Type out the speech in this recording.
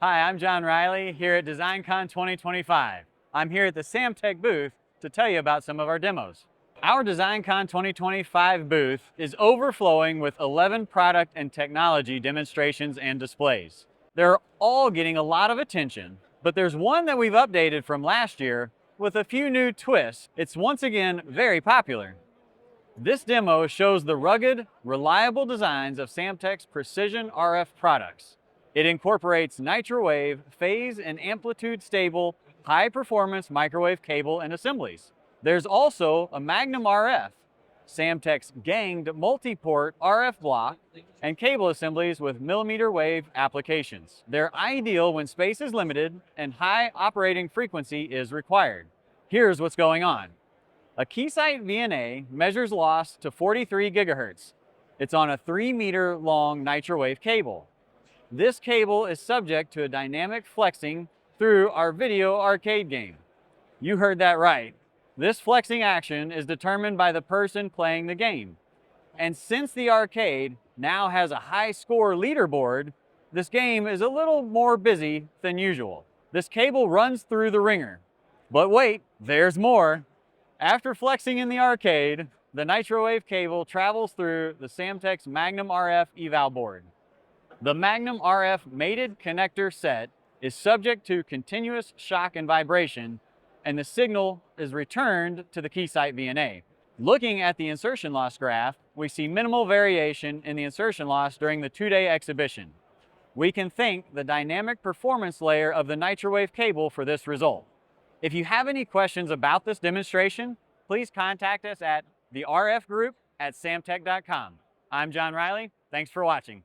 Hi, I'm John Riley here at DesignCon 2025. I'm here at the Samtech booth to tell you about some of our demos. Our DesignCon 2025 booth is overflowing with 11 product and technology demonstrations and displays. They're all getting a lot of attention, but there's one that we've updated from last year with a few new twists. It's once again very popular. This demo shows the rugged, reliable designs of Samtech's precision RF products. It incorporates microwave, phase and amplitude stable, high-performance microwave cable and assemblies. There's also a Magnum RF, Samtech's ganged multi-port RF block, and cable assemblies with millimeter wave applications. They're ideal when space is limited and high operating frequency is required. Here's what's going on. A Keysight VNA measures loss to 43 gigahertz. It's on a 3-meter long microwave cable. This cable is subject to a dynamic flexing through our video arcade game. You heard that right. This flexing action is determined by the person playing the game. And since the arcade now has a high score leaderboard, this game is a little more busy than usual. This cable runs through the Wringer. But wait, there's more. After flexing in the arcade, the microwave cable travels through the Samtech's Magnum RF eval board. The Magnum RF mated connector set is subject to continuous shock and vibration, and the signal is returned to the Keysight VNA. Looking at the insertion loss graph, we see minimal variation in the insertion loss during the 2-day exhibition. We can thank the dynamic performance layer of the microwave cable for this result. If you have any questions about this demonstration, please contact us at the rfgroup@samtech.com. I'm John Riley. Thanks for watching.